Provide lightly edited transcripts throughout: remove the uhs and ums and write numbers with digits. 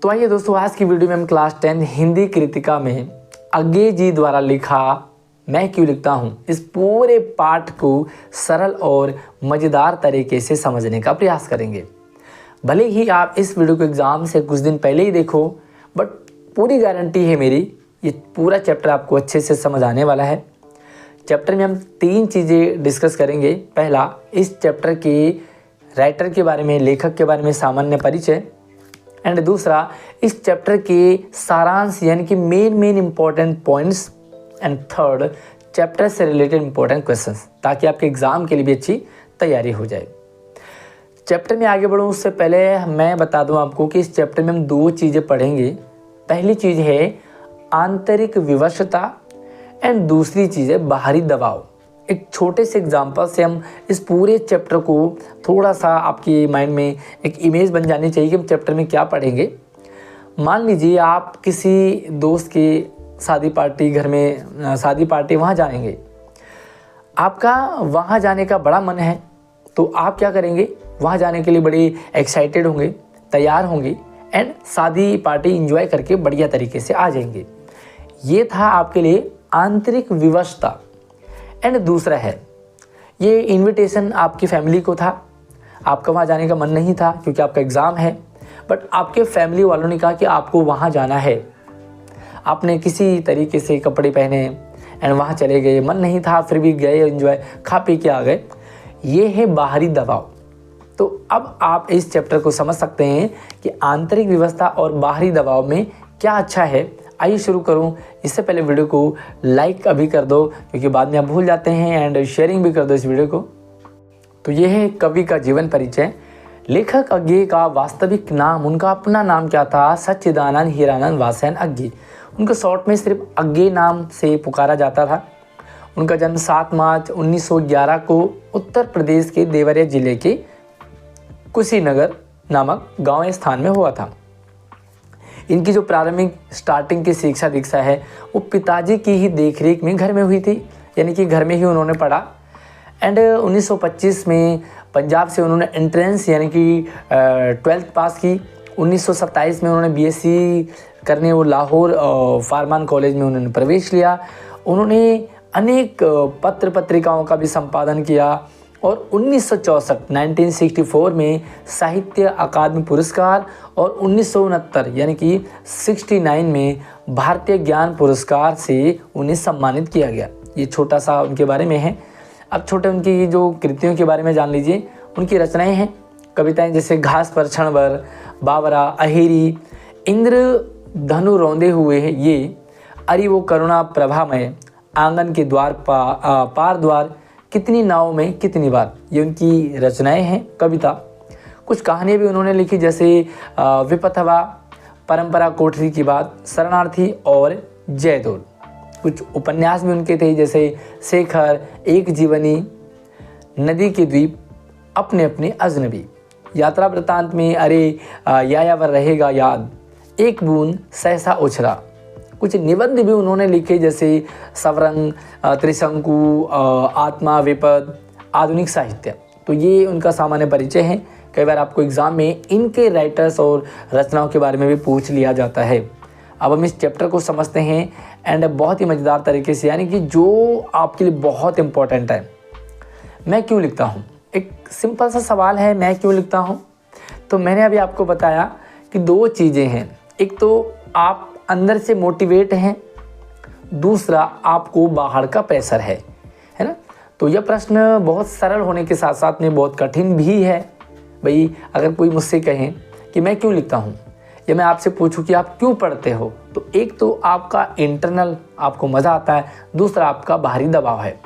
तो आइए दोस्तों, आज की वीडियो में हम क्लास 10 हिंदी कृतिका में अज्ञे जी द्वारा लिखा मैं क्यों लिखता हूँ, इस पूरे पाठ को सरल और मज़ेदार तरीके से समझने का प्रयास करेंगे। भले ही आप इस वीडियो को एग्ज़ाम से कुछ दिन पहले ही देखो, बट पूरी गारंटी है मेरी, ये पूरा चैप्टर आपको अच्छे से समझ आने वाला है। चैप्टर में हम 3 चीज़ें डिस्कस करेंगे। पहला, इस चैप्टर के राइटर के बारे में, लेखक के बारे में सामान्य परिचय, एंड दूसरा इस चैप्टर के सारांश यानी कि main important points, and third chapter से रिलेटेड इंपॉर्टेंट क्वेश्चंस, ताकि आपके एग्जाम के लिए भी अच्छी तैयारी हो जाए। चैप्टर में आगे बढ़ूँ उससे पहले मैं बता दूं आपको कि इस चैप्टर में हम 2 चीज़ें पढ़ेंगे। पहली चीज़ है आंतरिक विवशता एंड दूसरी चीज़ है बाहरी दबाव। एक छोटे से एग्जाम्पल से हम इस पूरे चैप्टर को थोड़ा सा आपके माइंड में एक इमेज बन जानी चाहिए कि हम चैप्टर में क्या पढ़ेंगे। मान लीजिए आप किसी दोस्त की शादी पार्टी, घर में शादी पार्टी, वहाँ जाएंगे, आपका वहाँ जाने का बड़ा मन है, तो आप क्या करेंगे, वहाँ जाने के लिए बड़े एक्साइटेड होंगे, तैयार होंगे एंड शादी पार्टी एंजॉय करके बढ़िया तरीके से आ जाएंगे। ये था आपके लिए आंतरिक विवशता। एंड दूसरा है ये इनविटेशन आपकी फैमिली को था, आपका वहाँ जाने का मन नहीं था क्योंकि आपका एग्ज़ाम है, बट आपके फैमिली वालों ने कहा कि आपको वहाँ जाना है। आपने किसी तरीके से कपड़े पहने एंड वहाँ चले गए, मन नहीं था फिर भी गए, एंजॉय खा पी के आ गए। ये है बाहरी दबाव। तो अब आप इस चैप्टर को समझ सकते हैं कि आंतरिक व्यवस्था और बाहरी दबाव में क्या अच्छा है। आइए शुरू करूं। इससे पहले वीडियो को लाइक अभी कर दो क्योंकि बाद में आप भूल जाते हैं, एंड शेयरिंग भी कर दो इस वीडियो को। तो ये है कवि का जीवन परिचय। लेखक अज्ञे का वास्तविक नाम, उनका अपना नाम क्या था? सच्चिदानंद हीरानंद वासैन अज्ञे। उनको शॉर्ट में सिर्फ अज्ञे नाम से पुकारा जाता था। उनका जन्म 7 मार्च 1911 को उत्तर प्रदेश के देवरिया जिले के कुशीनगर नामक गांव स्थान में हुआ था। इनकी जो प्रारंभिक स्टार्टिंग की शिक्षा दीक्षा है वो पिताजी की ही देखरेख में घर में हुई थी, यानी कि घर में ही उन्होंने पढ़ा। एंड 1925 में पंजाब से उन्होंने एंट्रेंस यानी कि 12th पास की। 1927 में उन्होंने बीएससी करने वो लाहौर फारमान कॉलेज में उन्होंने प्रवेश लिया। उन्होंने अनेक पत्र पत्रिकाओं का भी संपादन किया और 1964 में साहित्य अकादमी पुरस्कार और 1969 यानी कि 69 में भारतीय ज्ञान पुरस्कार से उन्हें सम्मानित किया गया। ये छोटा सा उनके बारे में है। अब छोटे उनकी जो कृतियों के बारे में जान लीजिए। उनकी रचनाएं हैं, कविताएं जैसे घास पर क्षण भर, बावरा, अहेरी, इंद्र धनु रौंदे हुए है ये, अरि वो करुणा प्रभामय, आंगन के द्वार पार द्वार, कितनी नाव में कितनी बार। ये उनकी रचनाएं हैं, कविता। कुछ कहानियाँ भी उन्होंने लिखी जैसे विपथवा, परंपरा कोठरी की बात, शरणार्थी और जयदोल। कुछ उपन्यास भी उनके थे जैसे शेखर, एक जीवनी, नदी के द्वीप, अपने अपने अजनबी। यात्रा वृत्तांत में अरे यायावर रहेगा याद, एक बूंद सहसा उछला। कुछ निबंध भी उन्होंने लिखे जैसे सवरंग, त्रिशंकु, आत्मा, विपद, आधुनिक साहित्य। तो ये उनका सामान्य परिचय है। कई बार आपको एग्जाम में इनके राइटर्स और रचनाओं के बारे में भी पूछ लिया जाता है। अब हम इस चैप्टर को समझते हैं एंड बहुत ही मज़ेदार तरीके से, यानी कि जो आपके लिए बहुत इंपॉर्टेंट है। मैं क्यों लिखता हूँ, एक सिंपल सा सवाल है, मैं क्यों लिखता हूँ। तो मैंने अभी आपको बताया कि 2 चीज़ें हैं। एक तो आप अंदर से मोटिवेट हैं, दूसरा आपको बाहर का प्रेशर है ना। तो यह प्रश्न बहुत सरल होने के साथ साथ में बहुत कठिन भी है। भाई अगर कोई मुझसे कहे कि मैं क्यों लिखता हूँ, या मैं आपसे पूछूं कि आप क्यों पढ़ते हो, तो एक तो आपका इंटरनल आपको मज़ा आता है, दूसरा आपका बाहरी दबाव है।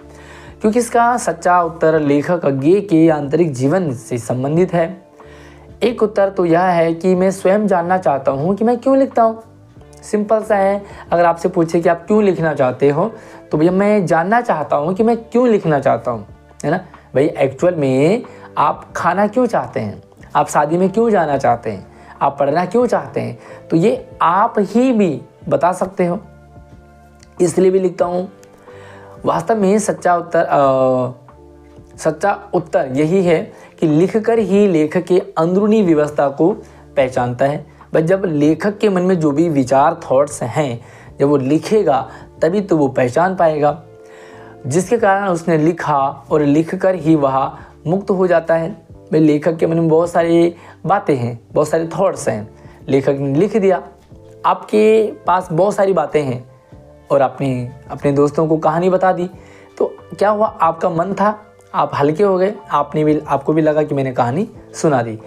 क्योंकि इसका सच्चा उत्तर लेखक अज्ञे के आंतरिक जीवन से संबंधित है। एक उत्तर तो यह है कि मैं स्वयं जानना चाहता हूँ कि मैं क्यों लिखता हूँ। सिंपल सा है। अगर आपसे पूछे कि आप क्यों लिखना चाहते हो, तो भैया मैं जानना चाहता हूँ कि मैं क्यों लिखना चाहता हूँ, है ना। भाई एक्चुअल में आप खाना क्यों चाहते हैं, आप शादी में क्यों जाना चाहते हैं, आप पढ़ना क्यों चाहते हैं, तो ये आप ही भी बता सकते हो, इसलिए भी लिखता हूँ। वास्तव में सच्चा उत्तर यही है कि लिखकर ही लेखक की अंदरूनी व्यवस्था को पहचानता है। बस जब लेखक के मन में जो भी विचार थॉट्स हैं, जब वो लिखेगा तभी तो वो पहचान पाएगा, जिसके कारण उसने लिखा और लिखकर ही वह मुक्त हो जाता है। भाई लेखक के मन में बहुत सारी बातें हैं, बहुत सारे थॉट्स हैं, लेखक ने लिख दिया, आपके पास बहुत सारी बातें हैं और आपने अपने दोस्तों को कहानी बता दी, तो क्या हुआ, आपका मन था, आप हल्के हो गए, आपको भी लगा कि मैंने कहानी सुना दी।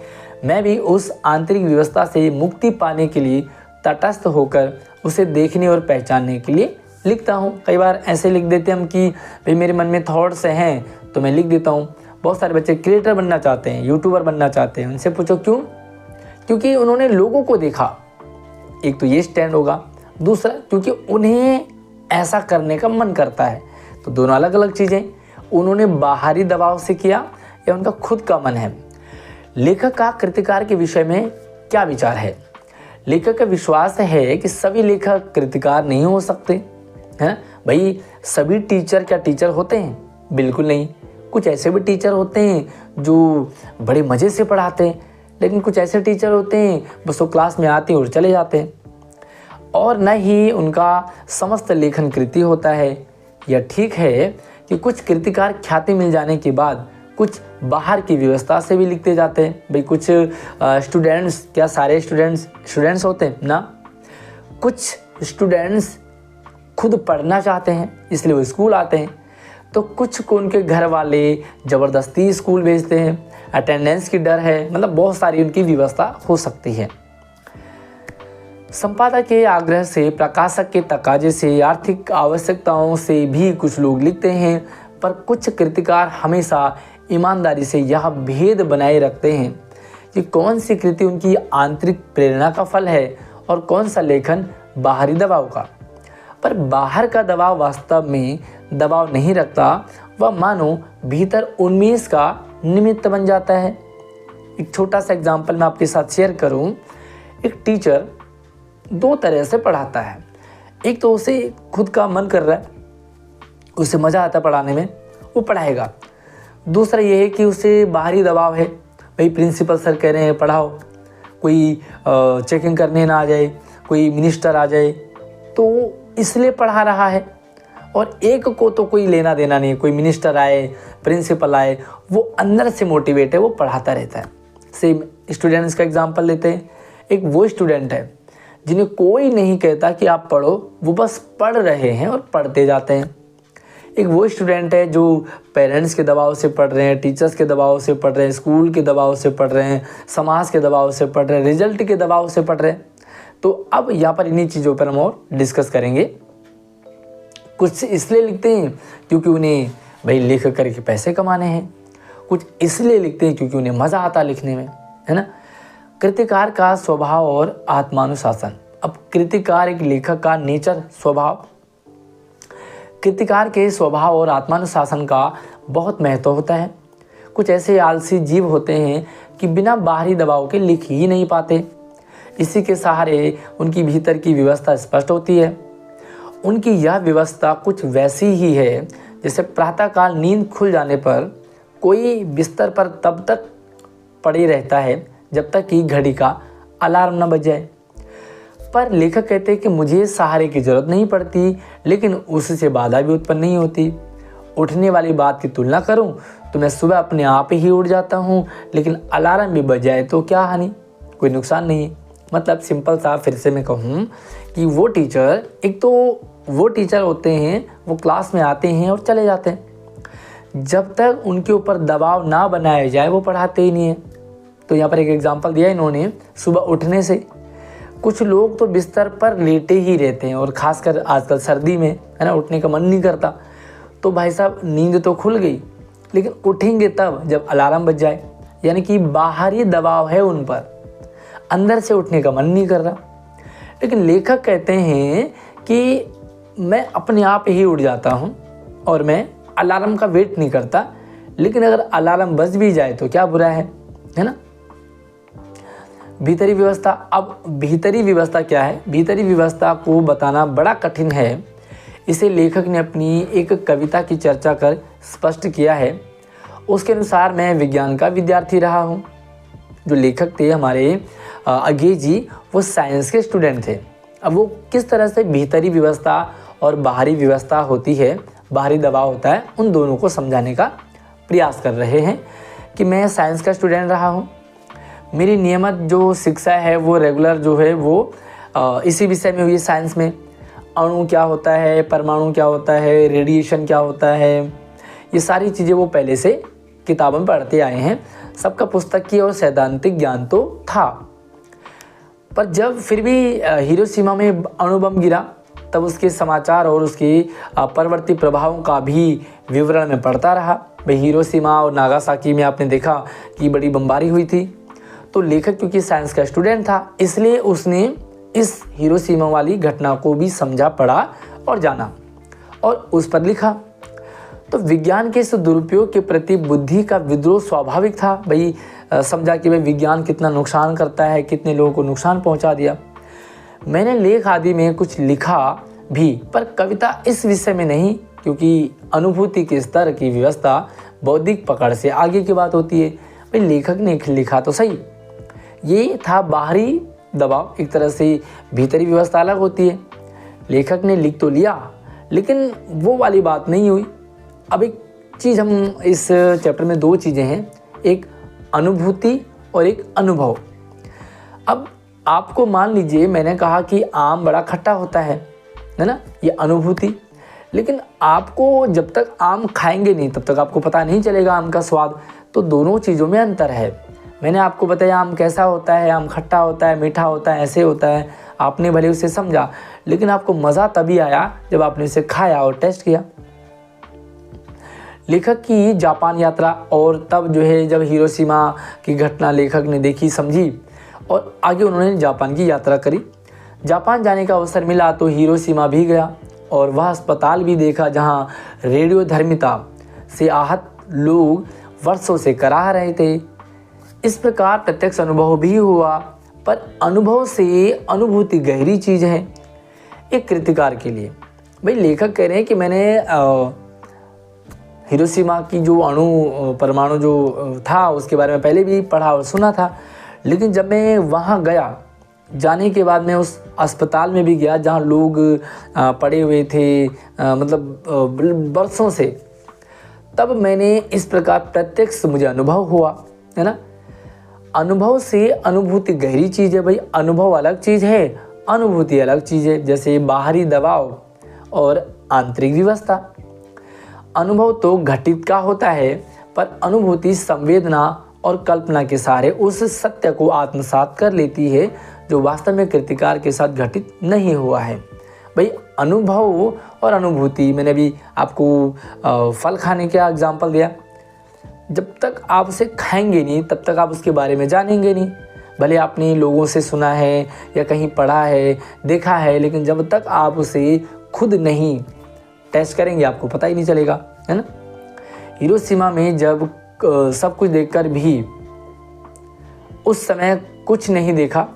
मैं भी उस आंतरिक व्यवस्था से मुक्ति पाने के लिए तटस्थ होकर उसे देखने और पहचानने के लिए लिखता हूँ। कई बार ऐसे लिख देते हम कि भाई मेरे मन में थॉट्स हैं तो मैं लिख देता हूँ। बहुत सारे बच्चे क्रिएटर बनना चाहते हैं, यूट्यूबर बनना चाहते हैं, उनसे पूछो क्यों? क्योंकि उन्होंने लोगों को देखा, एक तो ये स्टैंड होगा, दूसरा क्योंकि उन्हें ऐसा करने का मन करता है। तो दोनों अलग अलग चीज़ें, उन्होंने बाहरी दबाव से किया या उनका खुद का मन है। लेखक का कृतिकार के विषय में क्या विचार है? लेखक का विश्वास है कि सभी लेखक कृतिकार नहीं हो सकते हैं। भाई सभी टीचर क्या टीचर होते हैं? बिल्कुल नहीं। कुछ ऐसे भी टीचर होते हैं जो बड़े मज़े से पढ़ाते हैं, लेकिन कुछ ऐसे टीचर होते हैं बस वो क्लास में आते हैं और चले जाते हैं, और न ही उनका समस्त लेखन कृति होता है। यह ठीक है कि कुछ कृतिकार ख्याति मिल जाने के बाद कुछ बाहर की व्यवस्था से भी लिखते जाते हैं। भाई कुछ स्टूडेंट्स, क्या सारे स्टूडेंट्स होते हैं ना? कुछ स्टूडेंट्स खुद पढ़ना चाहते हैं इसलिए वो स्कूल आते हैं, तो कुछ को उनके घर वाले ज़बरदस्ती स्कूल भेजते हैं, अटेंडेंस की डर है, मतलब बहुत सारी उनकी व्यवस्था हो सकती है। संपादक के आग्रह से, प्रकाशक के तकाजे से, आर्थिक आवश्यकताओं से भी कुछ लोग लिखते हैं, पर कुछ कृतिकार हमेशा ईमानदारी से यह भेद बनाए रखते हैं कि कौन सी कृति उनकी आंतरिक प्रेरणा का फल है और कौन सा लेखन बाहरी दबाव का। पर बाहर का दबाव वास्तव में दबाव नहीं रखता, वह मानो भीतर उन्मेष का निमित्त बन जाता है। एक छोटा सा एग्जाम्पल मैं आपके साथ शेयर करूं। एक टीचर दो तरह से पढ़ाता है। एक तो उसे खुद का मन कर रहा है, उसे मज़ा आता है पढ़ाने में, वो पढ़ाएगा। दूसरा ये है कि उसे बाहरी दबाव है, भाई प्रिंसिपल सर कह रहे हैं पढ़ाओ, कोई चेकिंग करने ना आ जाए, कोई मिनिस्टर आ जाए, तो इसलिए पढ़ा रहा है। और एक को तो कोई लेना देना नहीं, कोई मिनिस्टर आए, प्रिंसिपल आए, वो अंदर से मोटिवेट है, वो पढ़ाता रहता है। सेम स्टूडेंट्स का एग्जांपल लेते हैं। एक वो स्टूडेंट है जिन्हें कोई नहीं कहता कि आप पढ़ो, वो बस पढ़ रहे हैं और पढ़ते जाते हैं। एक वो स्टूडेंट है जो पेरेंट्स के दबाव से पढ़ रहे हैं, टीचर्स के दबाव से पढ़ रहे हैं, स्कूल के दबाव से पढ़ रहे हैं, समाज के दबाव से पढ़ रहे हैं, रिजल्ट के दबाव से पढ़ रहे हैं। तो अब यहाँ पर इन्हीं चीज़ों पर हम और डिस्कस करेंगे। कुछ इसलिए लिखते हैं क्योंकि उन्हें भाई लिख करके पैसे कमाने हैं, कुछ इसलिए लिखते हैं क्योंकि उन्हें मज़ा आता लिखने में, है ना। कृतिकार का स्वभाव और आत्मानुशासन। अब कृतिकार एक लेखक का नेचर, स्वभाव, कृतिकार के स्वभाव और आत्मानुशासन का बहुत महत्व होता है। कुछ ऐसे आलसी जीव होते हैं कि बिना बाहरी दबाव के लिख ही नहीं पाते। इसी के सहारे उनकी भीतर की व्यवस्था स्पष्ट होती है। उनकी यह व्यवस्था कुछ वैसी ही है जैसे प्रातःकाल नींद खुल जाने पर कोई बिस्तर पर तब तक पड़े रहता है जब तक कि घड़ी का अलार्म न बज जाए। पर लेखक कहते हैं कि मुझे सहारे की जरूरत नहीं पड़ती, लेकिन उससे बाधा भी उत्पन्न नहीं होती। उठने वाली बात की तुलना करूं तो मैं सुबह अपने आप ही उठ जाता हूं, लेकिन अलार्म भी बज जाए तो क्या हानि, कोई नुकसान नहीं है। मतलब सिंपल सा फिर से मैं कहूं कि वो टीचर, एक तो वो टीचर होते हैं वो क्लास में आते हैं और चले जाते हैं, जब तक उनके ऊपर दबाव ना बनाया जाए वो पढ़ाते ही नहीं है। तो यहाँ पर एक एग्जांपल दिया इन्होंने सुबह उठने से। कुछ लोग तो बिस्तर पर लेटे ही रहते हैं और ख़ासकर आजकल सर्दी में, है ना, उठने का मन नहीं करता। तो भाई साहब नींद तो खुल गई, लेकिन उठेंगे तब जब अलार्म बज जाए, यानी कि बाहरी दबाव है उन पर, अंदर से उठने का मन नहीं कर रहा। लेकिन लेखक कहते हैं कि मैं अपने आप ही उठ जाता हूँ और मैं अलार्म का वेट नहीं करता, लेकिन अगर अलार्म बज भी जाए तो क्या बुरा है ना। भीतरी व्यवस्था। अब भीतरी व्यवस्था क्या है? भीतरी व्यवस्था को बताना बड़ा कठिन है। इसे लेखक ने अपनी एक कविता की चर्चा कर स्पष्ट किया है। उसके अनुसार मैं विज्ञान का विद्यार्थी रहा हूँ। जो लेखक थे हमारे अज्ञे जी वो साइंस के स्टूडेंट थे। अब वो किस तरह से भीतरी व्यवस्था और बाहरी व्यवस्था होती है, बाहरी दबाव होता है, उन दोनों को समझाने का प्रयास कर रहे हैं कि मैं साइंस का स्टूडेंट रहा हूँ, मेरी नियमित जो शिक्षा है वो रेगुलर जो है वो इसी विषय में हुई है। साइंस में अणु क्या होता है, परमाणु क्या होता है, रेडिएशन क्या होता है, ये सारी चीज़ें वो पहले से किताबों में पढ़ते आए हैं। सबका पुस्तकीय और सैद्धांतिक ज्ञान तो था, पर जब फिर भी हिरोशिमा में अणु बम गिरा तब उसके समाचार और उसके परवर्ती प्रभावों का भी विवरण में पढ़ता रहा। भाई हिरोशिमा और नागासाकी में आपने देखा कि बड़ी बमबारी हुई थी, तो लेखक क्योंकि साइंस का स्टूडेंट था इसलिए उसने इस हिरोशिमा वाली घटना को भी समझा, पढ़ा और जाना और उस पर लिखा। तो विज्ञान के इस दुरुपयोग के प्रति बुद्धि का विद्रोह स्वाभाविक था। भाई समझा कि भाई विज्ञान कितना नुकसान करता है, कितने लोगों को नुकसान पहुंचा दिया। मैंने लेख आदि में कुछ लिखा भी, पर कविता इस विषय में नहीं, क्योंकि अनुभूति के स्तर की व्यवस्था बौद्धिक पकड़ से आगे की बात होती है। भाई लेखक ने लिखा तो सही, ये था बाहरी दबाव, एक तरह से भीतरी व्यवस्था अलग होती है। लेखक ने लिख तो लिया लेकिन वो वाली बात नहीं हुई। अब एक चीज़ हम इस चैप्टर में दो चीज़ें हैं, एक अनुभूति और एक अनुभव। अब आपको मान लीजिए मैंने कहा कि आम बड़ा खट्टा होता है ना, ये अनुभूति, लेकिन आपको जब तक आम खाएंगे नहीं तब तक आपको पता नहीं चलेगा आम का स्वाद। तो दोनों चीज़ों में अंतर है। मैंने आपको बताया आम कैसा होता है, आम खट्टा होता है, मीठा होता है, ऐसे होता है, आपने भले उसे समझा लेकिन आपको मज़ा तभी आया जब आपने उसे खाया और टेस्ट किया। लेखक की जापान यात्रा और तब जो है जब हिरोशिमा की घटना लेखक ने देखी, समझी और आगे उन्होंने जापान की यात्रा करी। जापान जाने का अवसर मिला तो हिरोशिमा भी गया और वह अस्पताल भी देखा जहां रेडियोधर्मिता से आहत लोग वर्षों से कराह रहे थे। इस प्रकार प्रत्यक्ष अनुभव भी हुआ, पर अनुभव से अनुभूति गहरी चीज़ है एक कृतिकार के लिए। भाई लेखक कह रहे हैं कि मैंने हिरोशिमा की जो अणु परमाणु जो था उसके बारे में पहले भी पढ़ा और सुना था, लेकिन जब मैं वहाँ गया, जाने के बाद मैं उस अस्पताल में भी गया जहाँ लोग पड़े हुए थे, मतलब बरसों से, तब मैंने इस प्रकार प्रत्यक्ष मुझे अनुभव हुआ, है ना। अनुभव से अनुभूति गहरी चीज़ है। भाई अनुभव अलग चीज़ है, अनुभूति अलग चीज़ है। जैसे बाहरी दबाव और आंतरिक व्यवस्था। अनुभव तो घटित का होता है, पर अनुभूति संवेदना और कल्पना के सहारे उस सत्य को आत्मसात कर लेती है जो वास्तव में कृतिकार के साथ घटित नहीं हुआ है। भाई अनुभव और अनुभूति, मैंने अभी आपको फल खाने का एग्जाम्पल दिया। जब तक आप उसे खाएंगे नहीं तब तक आप उसके बारे में जानेंगे नहीं। भले आपने लोगों से सुना है या कहीं पढ़ा है, देखा है, लेकिन जब तक आप उसे खुद नहीं टेस्ट करेंगे आपको पता ही नहीं चलेगा, है ना। हिरोशिमा में जब सब कुछ देखकर भी उस समय कुछ नहीं देखा,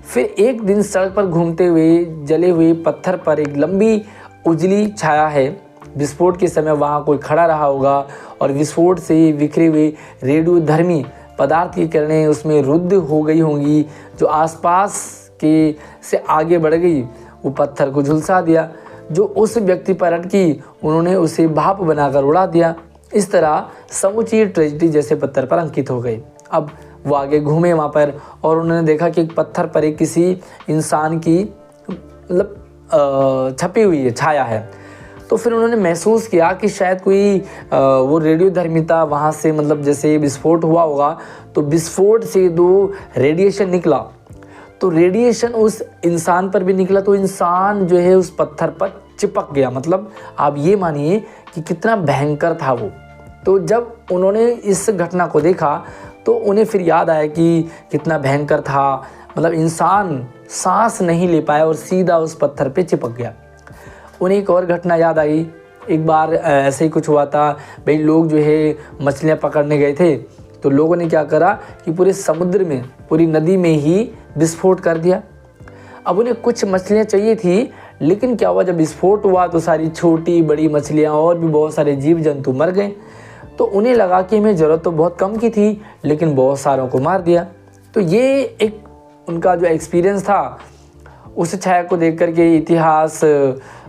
फिर एक दिन सड़क पर घूमते हुए जले हुए पत्थर पर एक लंबी उजली छाया है। विस्फोट के समय वहाँ कोई खड़ा रहा होगा और विस्फोट से बिखरे हुए रेडियोधर्मी पदार्थ की किरणें उसमें रुद्ध हो गई होंगी, जो आसपास के से आगे बढ़ गई, वो पत्थर को झुलसा दिया। जो उस व्यक्ति पर अटकी उन्होंने उसे भाप बनाकर उड़ा दिया। इस तरह समूची ट्रेजेडी जैसे पत्थर पर अंकित हो गई। अब वो आगे घूमे वहाँ पर और उन्होंने देखा कि एक पत्थर पर एक किसी इंसान की मतलब छपी हुई है, छाया है। तो फिर उन्होंने महसूस किया कि शायद कोई वो रेडियोधर्मिता वहाँ से, मतलब जैसे विस्फोट हुआ होगा तो विस्फोट से दो रेडिएशन निकला, तो रेडिएशन उस इंसान पर भी निकला, तो इंसान जो है उस पत्थर पर चिपक गया। मतलब आप ये मानिए कि कितना भयंकर था वो। तो जब उन्होंने इस घटना को देखा तो उन्हें फिर याद आया कि कितना भयंकर था, मतलब इंसान सांस नहीं ले पाया और सीधा उस पत्थर पे चिपक गया। उन्हें एक और घटना याद आई। एक बार ऐसे ही कुछ हुआ था। भाई लोग जो है मछलियाँ पकड़ने गए थे, तो लोगों ने क्या करा कि पूरे समुद्र में, पूरी नदी में ही विस्फोट कर दिया। अब उन्हें कुछ मछलियाँ चाहिए थी, लेकिन क्या हुआ, जब विस्फोट हुआ तो सारी छोटी बड़ी मछलियाँ और भी बहुत सारे जीव जंतु मर गए। तो उन्हें लगा कि हमें ज़रूरत तो बहुत कम की थी, लेकिन बहुत सारों को मार दिया। तो ये एक उनका जो एक्सपीरियंस था उस छाया को देख कर के इतिहास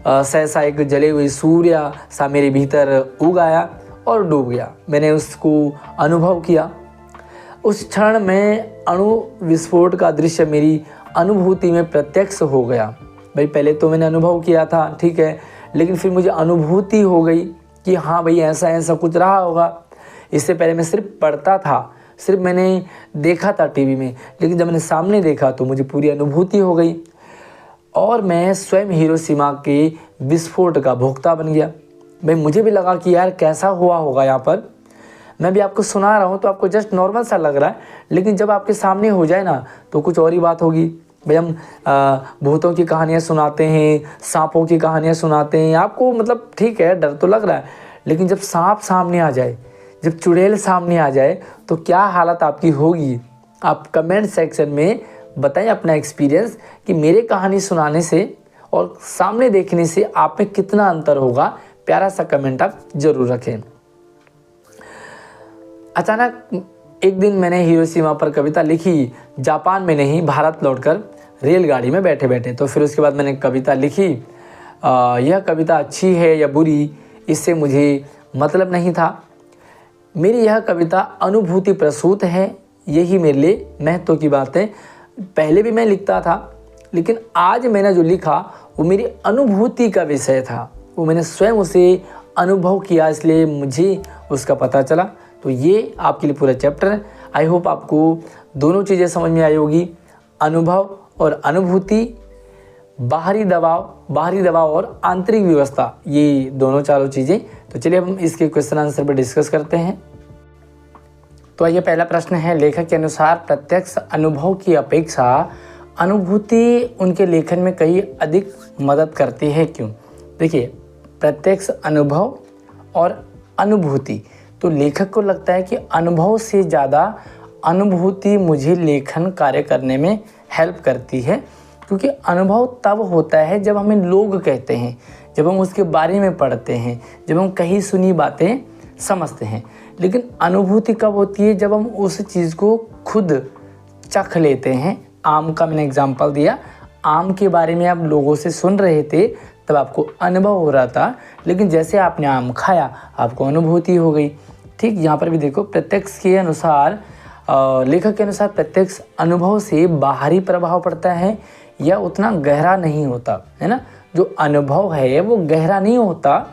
सहसा एक जले हुए सूर्य सा मेरे भीतर उग आया और डूब गया। मैंने उसको अनुभव किया। उस क्षण में अणु विस्फोट का दृश्य मेरी अनुभूति में प्रत्यक्ष हो गया। भाई पहले तो मैंने अनुभव किया था, ठीक है, लेकिन फिर मुझे अनुभूति हो गई कि हाँ भाई ऐसा ऐसा कुछ रहा होगा। इससे पहले मैं सिर्फ पढ़ता था, सिर्फ मैंने देखा था टीवी में, लेकिन जब मैंने सामने देखा तो मुझे पूरी अनुभूति हो गई और मैं स्वयं हिरोशिमा के विस्फोट का भोक्ता बन गया। भाई मुझे भी लगा कि यार कैसा हुआ होगा यहाँ पर। मैं भी आपको सुना रहा हूँ तो आपको जस्ट नॉर्मल सा लग रहा है, लेकिन जब आपके सामने हो जाए ना तो कुछ और ही बात होगी। भाई हम भूतों की कहानियाँ सुनाते हैं, सांपों की कहानियाँ सुनाते हैं आपको, मतलब ठीक है डर तो लग रहा है, लेकिन जब सांप सामने आ जाए, जब चुड़ैल सामने आ जाए तो क्या हालत आपकी होगी। आप कमेंट सेक्शन में बताएं अपना एक्सपीरियंस कि मेरे कहानी सुनाने से और सामने देखने से आप में कितना अंतर होगा। प्यारा सा कमेंट आप जरूर रखें। अचानक एक दिन मैंने हिरोशिमा पर कविता लिखी, जापान में नहीं भारत लौटकर रेलगाड़ी में बैठे बैठे। तो फिर उसके बाद मैंने कविता लिखी। यह कविता अच्छी है या बुरी इससे मुझे मतलब नहीं था। मेरी यह कविता अनुभूति प्रसूत है, यही मेरे लिए महत्व की बात है। पहले भी मैं लिखता था, लेकिन आज मैंने जो लिखा वो मेरी अनुभूति का विषय था, वो मैंने स्वयं उसे अनुभव किया, इसलिए मुझे उसका पता चला। तो ये आपके लिए पूरा चैप्टर है। आई होप आपको दोनों चीज़ें समझ में आई होगी, अनुभव और अनुभूति, बाहरी दबाव और आंतरिक व्यवस्था, ये दोनों चारों चीज़ें। तो चलिए हम इसके क्वेश्चन आंसर पर डिस्कस करते हैं। तो ये पहला प्रश्न है, लेखक के अनुसार प्रत्यक्ष अनुभव की अपेक्षा अनुभूति उनके लेखन में कहीं अधिक मदद करती है, क्यों? देखिए, प्रत्यक्ष अनुभव और अनुभूति, तो लेखक को लगता है कि अनुभव से ज़्यादा अनुभूति मुझे लेखन कार्य करने में हेल्प करती है, क्योंकि अनुभव तब होता है जब हमें लोग कहते हैं, जब हम उसके बारे में पढ़ते हैं, जब हम कहीं सुनी बातें समझते हैं। लेकिन अनुभूति कब होती है? जब हम उस चीज़ को खुद चख लेते हैं। आम का मैंने एग्जांपल दिया, आम के बारे में आप लोगों से सुन रहे थे तब आपको अनुभव हो रहा था, लेकिन जैसे आपने आम खाया आपको अनुभूति हो गई। ठीक यहाँ पर भी देखो, प्रत्यक्ष के अनुसार लेखक के अनुसार प्रत्यक्ष अनुभव से बाहरी प्रभाव पड़ता है या उतना गहरा नहीं होता, है ना। जो अनुभव है वो गहरा नहीं होता,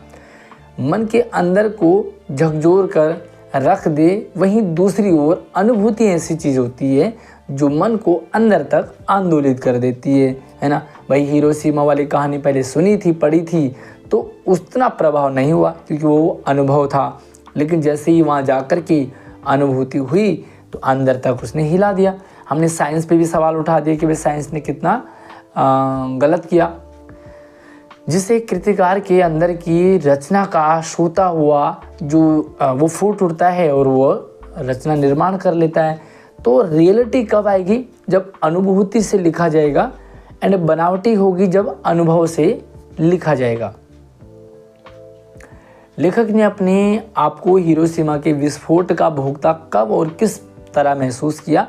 मन के अंदर को झकझोर कर रख दे। वहीं दूसरी ओर अनुभूति ऐसी चीज़ होती है जो मन को अंदर तक आंदोलित कर देती है ना। भाई हिरोशिमा वाली कहानी पहले सुनी थी, पढ़ी थी, तो उतना प्रभाव नहीं हुआ क्योंकि वो अनुभव था, लेकिन जैसे ही वहाँ जाकर के अनुभूति हुई तो अंदर तक उसने हिला दिया। हमने साइंस पे भी सवाल उठा दिया कि भाई साइंस ने कितना गलत किया, जिससे कृतिकार के अंदर की रचना का सोता हुआ जो वो फूट उठता है और वो रचना निर्माण कर लेता है। तो रियलिटी कब आएगी? जब अनुभूति से लिखा जाएगा, एंड बनावटी होगी जब अनुभव से लिखा जाएगा। लेखक ने अपने आप को हिरोशिमा के विस्फोट का भोक्ता कब और किस तरह महसूस किया?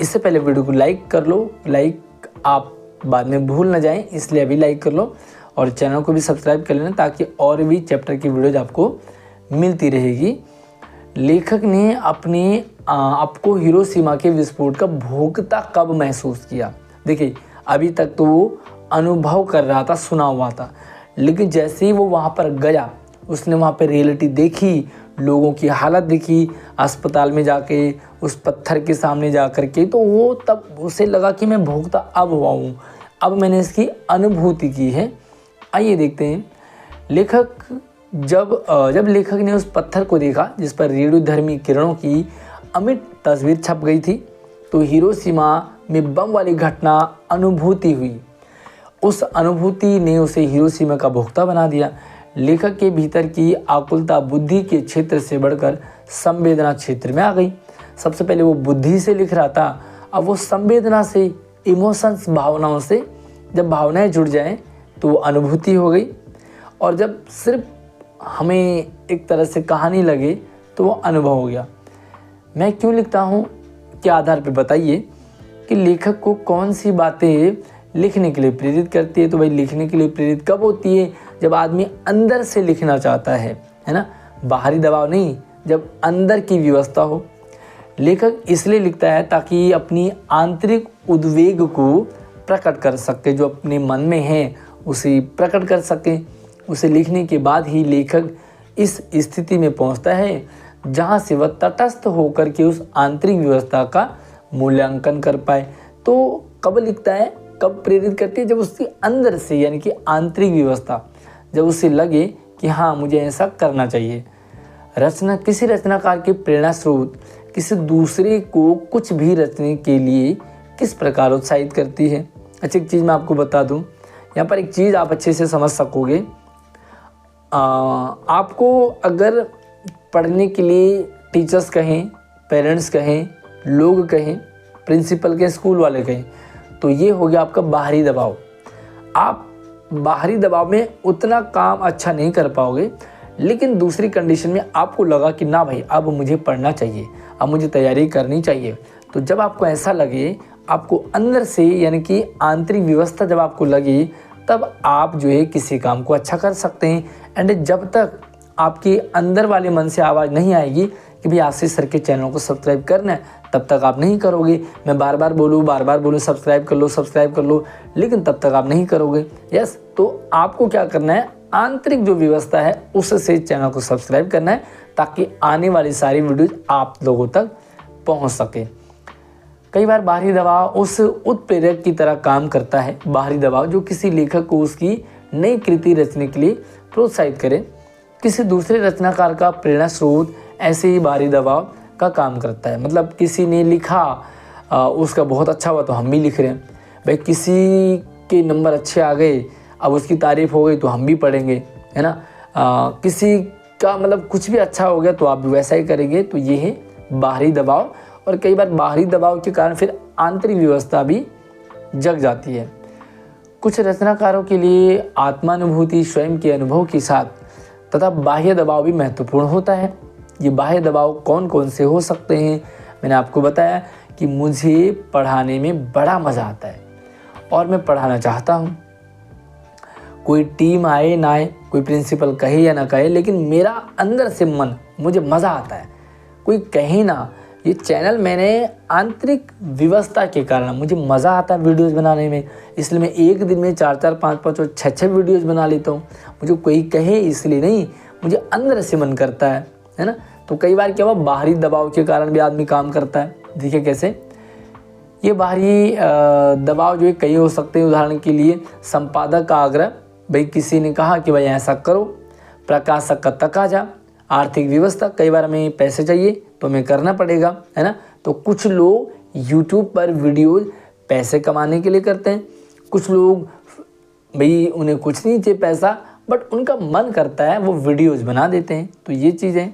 इससे पहले वीडियो को लाइक कर लो, लाइक आप बाद में भूल न जाएं, इसलिए अभी लाइक कर लो और चैनल को भी सब्सक्राइब कर लेना ताकि और भी चैप्टर की वीडियोज आपको मिलती रहेगी। लेखक ने अपने आपको हिरोशिमा के विस्फोट का भोक्ता कब महसूस किया? देखिए, अभी तक तो वो अनुभव कर रहा था, सुना हुआ था, लेकिन जैसे ही वो वहाँ पर गया, उसने वहाँ पर रियलिटी देखी, लोगों की हालत देखी, अस्पताल में जाके उस पत्थर के सामने जा कर के, तो वो तब उसे लगा कि मैं भोक्ता अब हुआ हूँ, अब मैंने इसकी अनुभूति की है। आइए देखते हैं। लेखक जब लेखक ने उस पत्थर को देखा जिस पर रेडियोधर्मी किरणों की अमिट तस्वीर छप गई थी, तो हिरोशिमा में बम वाली घटना अनुभूति हुई। उस अनुभूति ने उसे हिरोशिमा का भोक्ता बना दिया। लेखक के भीतर की आकुलता बुद्धि के क्षेत्र से बढ़कर संवेदना क्षेत्र में आ गई। सबसे पहले वो बुद्धि से लिख रहा था, अब वो संवेदना से, इमोशंस, भावनाओं से। जब भावनाएं जुड़ जाएं तो अनुभूति हो गई, और जब सिर्फ हमें एक तरह से कहानी लगे तो वो अनुभव हो गया। मैं क्यों लिखता हूँ, क्या आधार पर बताइए? कि लेखक को कौन सी बातें लिखने के लिए प्रेरित करती है। तो भाई लिखने के लिए प्रेरित कब होती है, जब आदमी अंदर से लिखना चाहता है ना, बाहरी दबाव नहीं, जब अंदर की व्यवस्था हो। लेखक इसलिए लिखता है ताकि अपनी आंतरिक उद्वेग को प्रकट कर सके, जो अपने मन में है उसे प्रकट कर सके। उसे लिखने के बाद ही लेखक इस स्थिति में पहुंचता है जहां से वह तटस्थ होकर के उस आंतरिक व्यवस्था का मूल्यांकन कर पाए। तो कब लिखता है, कब प्रेरित करती है, जब उसके अंदर से यानी कि आंतरिक व्यवस्था, जब उसे लगे कि हाँ मुझे ऐसा करना चाहिए। रचना, किसी रचनाकार के प्रेरणा स्रोत किसी दूसरे को कुछ भी रचने के लिए किस प्रकार उत्साहित करती है। अच्छा, एक चीज़ मैं आपको बता दूं, यहाँ पर एक चीज़ आप अच्छे से समझ सकोगे। आपको अगर पढ़ने के लिए टीचर्स कहें, पेरेंट्स कहें, लोग कहें, प्रिंसिपल कहें, स्कूल वाले कहें, तो ये हो गया आपका बाहरी दबाव। आप बाहरी दबाव में उतना काम अच्छा नहीं कर पाओगे, लेकिन दूसरी कंडीशन में आपको लगा कि ना भाई अब मुझे पढ़ना चाहिए, अब मुझे तैयारी करनी चाहिए। तो जब आपको ऐसा लगे, आपको अंदर से यानी कि आंतरिक व्यवस्था जब आपको लगे, तब आप जो है किसी काम को अच्छा कर सकते हैं। एंड जब तक आपके अंदर वाले मन से आवाज़ नहीं आएगी कि भाई आशीष सर के चैनल को सब्सक्राइब करना है, तब तक आप नहीं करोगे। मैं बार बार बोलूँ सब्सक्राइब कर लो, लेकिन तब तक आप नहीं करोगे। यस, तो आपको क्या करना है, आंतरिक जो व्यवस्था है उससे चैनल को सब्सक्राइब करना है, ताकि आने वाली सारी वीडियोज आप लोगों तक पहुंच सके। कई बार बाहरी दबाव उस उत्प्रेरक की तरह काम करता है, बाहरी दबाव जो किसी लेखक को उसकी नई कृति रचने के लिए प्रोत्साहित करे। किसी दूसरे रचनाकार का प्रेरणा स्रोत ऐसे ही बाहरी दबाव का काम करता है। मतलब किसी ने लिखा, उसका बहुत अच्छा हुआ तो हम भी लिख रहे हैं। भाई किसी के नंबर अच्छे आ गए, अब उसकी तारीफ हो गई तो हम भी पढ़ेंगे, है ना। किसी का मतलब कुछ भी अच्छा हो गया तो आप भी वैसा ही करेंगे। तो ये है बाहरी दबाव। और कई बार बाहरी दबाव के कारण फिर आंतरिक व्यवस्था भी जग जाती है। कुछ रचनाकारों के लिए आत्मानुभूति स्वयं के अनुभव के साथ तथा बाह्य दबाव भी महत्वपूर्ण होता है। ये बाह्य दबाव कौन कौन से हो सकते हैं, मैंने आपको बताया कि मुझे पढ़ाने में बड़ा मज़ा आता है और मैं पढ़ाना चाहता हूँ। कोई टीम आए ना आए, कोई प्रिंसिपल कहे या ना कहे, लेकिन मेरा अंदर से मन, मुझे मज़ा आता है। कोई कहे ना, ये चैनल मैंने आंतरिक व्यवस्था के कारण मुझे मज़ा आता है वीडियोज़ बनाने में, इसलिए मैं एक दिन में 4-4, 5-5 और 6-6 वीडियोज़ बना लेता हूँ। मुझे कोई कहे इसलिए नहीं, मुझे अंदर से मन करता है ना। तो कई बार क्या हुआ, बाहरी दबाव के कारण भी आदमी काम करता है। देखिए कैसे, ये बाहरी दबाव जो है कई हो सकते हैं। उदाहरण के लिए संपादक का आग्रह, भाई किसी ने कहा कि भाई ऐसा करो, प्रकाशक का तकाजा, आर्थिक व्यवस्था, कई बार हमें पैसे चाहिए तो हमें करना पड़ेगा, है ना। तो कुछ लोग YouTube पर वीडियोज पैसे कमाने के लिए करते हैं, कुछ लोग भाई उन्हें कुछ नहीं चाहिए पैसा, बट उनका मन करता है वो वीडियोज बना देते हैं। तो ये चीज़ें।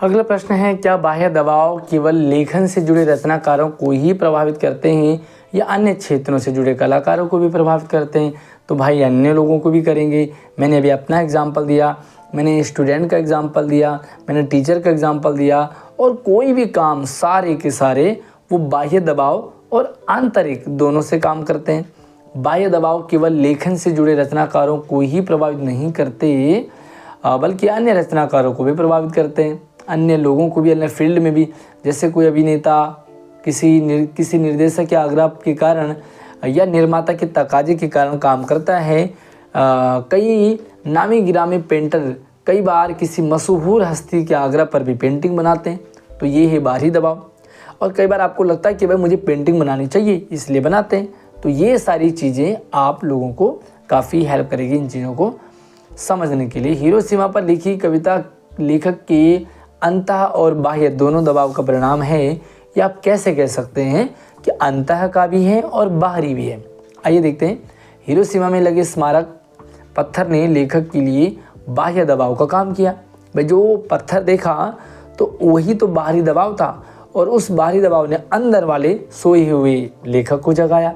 अगला प्रश्न है, क्या बाह्य दबाव केवल लेखन से जुड़े रचनाकारों को ही प्रभावित करते हैं या अन्य क्षेत्रों से जुड़े कलाकारों को भी प्रभावित करते हैं? तो भाई अन्य लोगों को भी करेंगे। मैंने अभी अपना एग्जाम्पल दिया, मैंने स्टूडेंट का एग्जाम्पल दिया, मैंने टीचर का एग्जाम्पल दिया, और कोई भी काम सारे के सारे वो बाह्य दबाव और आंतरिक दोनों से काम करते हैं। बाह्य दबाव केवल लेखन से जुड़े रचनाकारों को ही प्रभावित नहीं करते, बल्कि अन्य रचनाकारों को भी प्रभावित करते हैं, अन्य लोगों को भी, अन्य फील्ड में भी। जैसे कोई अभिनेता किसी निर्देशक के आग्रह के कारण या निर्माता के तकाजे के कारण काम करता है। कई नामी गिरामी पेंटर कई बार किसी मशहूर हस्ती के आग्रह पर भी पेंटिंग बनाते हैं। तो ये है बाहरी दबाव। और कई बार आपको लगता है कि भाई मुझे पेंटिंग बनानी चाहिए, इसलिए बनाते हैं। तो ये सारी चीज़ें आप लोगों को काफ़ी हेल्प करेगी इन चीज़ों को समझने के लिए। हिरोशिमा पर लिखी कविता लेखक के अंतः और बाह्य दोनों दबाव का परिणाम है। या आप कैसे कह सकते हैं कि अंतः का भी है और बाहरी भी है। आइए देखते हैं। हिरोशिमा में लगे स्मारक पत्थर ने लेखक के लिए बाह्य दबाव का काम किया। भाई जो पत्थर देखा तो वही तो बाहरी दबाव था, और उस बाहरी दबाव ने अंदर वाले सोए हुए लेखक को जगाया।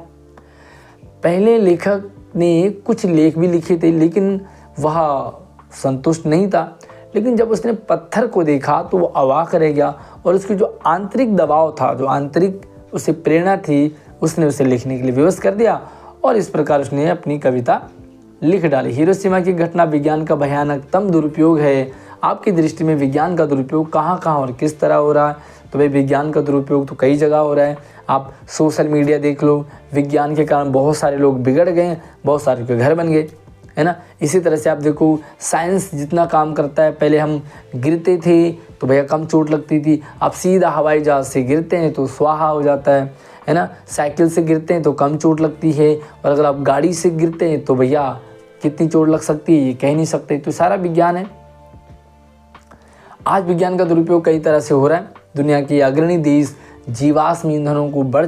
पहले लेखक ने कुछ लेख भी लिखे थे, लेकिन वह संतुष्ट नहीं था। लेकिन जब उसने पत्थर को देखा तो वो अवाक रह गया, और उसकी जो आंतरिक दबाव था, जो आंतरिक उसे प्रेरणा थी, उसने उसे लिखने के लिए विवश कर दिया और इस प्रकार उसने अपनी कविता लिख डाली। हिरोशिमा की घटना विज्ञान का भयानकतम दुरुपयोग है। आपकी दृष्टि में विज्ञान का दुरुपयोग कहाँ कहाँ और किस तरह हो रहा है? तो भाई विज्ञान का दुरुपयोग तो कई जगह हो रहा है। आप सोशल मीडिया देख लो, विज्ञान के कारण बहुत सारे लोग बिगड़ गए, बहुत सारे के घर बन गए, है ना। इसी तरह से आप देखो, साइंस जितना काम करता है, पहले हम गिरते थे तो भैया कम चोट लगती थी, अब सीधा हवाई जहाज़ से गिरते हैं तो स्वाहा हो जाता है ना। साइकिल से गिरते हैं तो कम चोट लगती है, और अगर आप गाड़ी से गिरते हैं तो भैया कितनी चोट लग सकती है ये कह नहीं सकते। तो सारा विज्ञान है। आज विज्ञान का दुरुपयोग कई तरह से हो रहा है। दुनिया के अग्रणी देश जीवाश्म ईंधनों को बढ़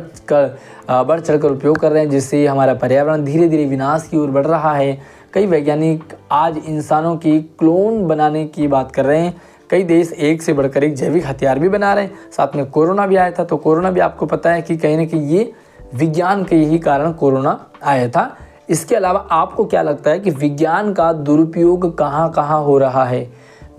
चढ़कर उपयोग कर रहे हैं, जिससे हमारा पर्यावरण धीरे धीरे विनाश की ओर बढ़ रहा है। कई वैज्ञानिक आज इंसानों की क्लोन बनाने की बात कर रहे हैं। कई देश एक से बढ़कर एक जैविक हथियार भी बना रहे हैं। साथ में कोरोना भी आया था, तो कोरोना भी आपको पता है कि कहीं ना कहीं ये विज्ञान के ही कारण कोरोना आया था। इसके अलावा आपको क्या लगता है कि विज्ञान का दुरुपयोग कहाँ कहाँ हो रहा है?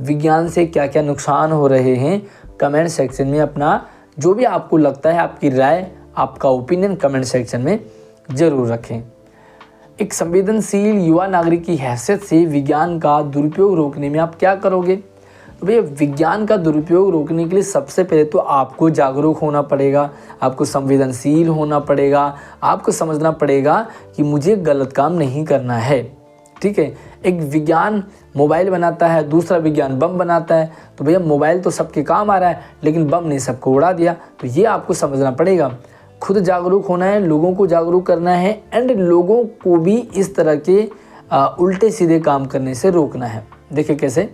विज्ञान से क्या क्या नुकसान हो रहे हैं? कमेंट सेक्शन में अपना जो भी आपको लगता है, आपकी राय, आपका ओपिनियन कमेंट सेक्शन में ज़रूर रखें। एक संवेदनशील युवा नागरिक की हैसियत से विज्ञान का दुरुपयोग रोकने में आप क्या करोगे? तो भैया विज्ञान का दुरुपयोग रोकने के लिए सबसे पहले तो आपको जागरूक होना पड़ेगा, आपको संवेदनशील होना पड़ेगा, आपको समझना पड़ेगा कि मुझे गलत काम नहीं करना है। ठीक है, एक विज्ञान मोबाइल बनाता है, दूसरा विज्ञान बम बनाता है। तो भैया मोबाइल तो सबके काम आ रहा है, लेकिन बम ने सबको उड़ा दिया। तो ये आपको समझना पड़ेगा। खुद जागरूक होना है, लोगों को जागरूक करना है, एंड लोगों को भी इस तरह के उल्टे सीधे काम करने से रोकना है। देखिए कैसे।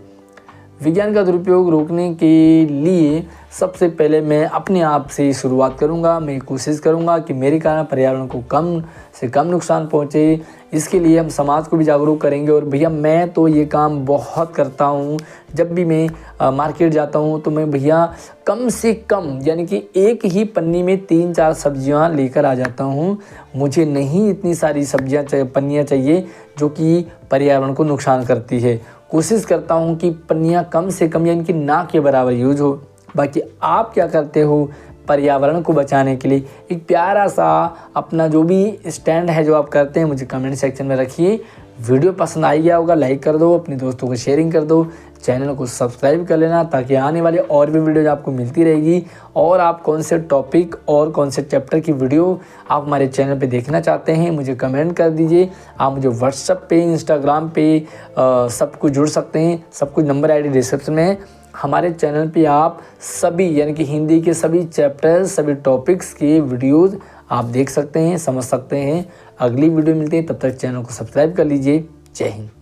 विज्ञान का दुरुपयोग रोकने के लिए सबसे पहले मैं अपने आप से शुरुआत करूंगा। मैं कोशिश करूंगा कि मेरे कारण पर्यावरण को कम से कम नुकसान पहुंचे। इसके लिए हम समाज को भी जागरूक करेंगे। और भैया मैं तो ये काम बहुत करता हूँ। जब भी मैं मार्केट जाता हूँ तो मैं भैया कम से कम यानी कि एक ही पन्नी में 3-4 सब्जियाँ लेकर आ जाता हूँ। मुझे नहीं इतनी सारी सब्जियाँ पन्नियाँ चाहिए जो कि पर्यावरण को नुकसान करती है। कोशिश करता हूँ कि पन्नियाँ कम से कम यानी कि ना के बराबर यूज हो। बाकी आप क्या करते हो पर्यावरण को बचाने के लिए? एक प्यारा सा अपना जो भी स्टैंड है जो आप करते हैं मुझे कमेंट सेक्शन में रखिए। वीडियो पसंद आई गया होगा लाइक कर दो, अपने दोस्तों को शेयरिंग कर दो, चैनल को सब्सक्राइब कर लेना ताकि आने वाले और भी वीडियोज आपको मिलती रहेगी। और आप कौन से टॉपिक और कौन से चैप्टर की वीडियो आप हमारे चैनल पे देखना चाहते हैं मुझे कमेंट कर दीजिए। आप मुझे व्हाट्सएप पे, इंस्टाग्राम पे सब कुछ जुड़ सकते हैं। सब कुछ नंबर ID डिस्क्रिप्शन में है। हमारे चैनल पे आप सभी यानी कि हिंदी के सभी चैप्टर्स, सभी टॉपिक्स के वीडियोज़ आप देख सकते हैं, समझ सकते हैं। अगली वीडियो मिलती है, तब तक चैनल को सब्सक्राइब कर लीजिए। जय हिंद।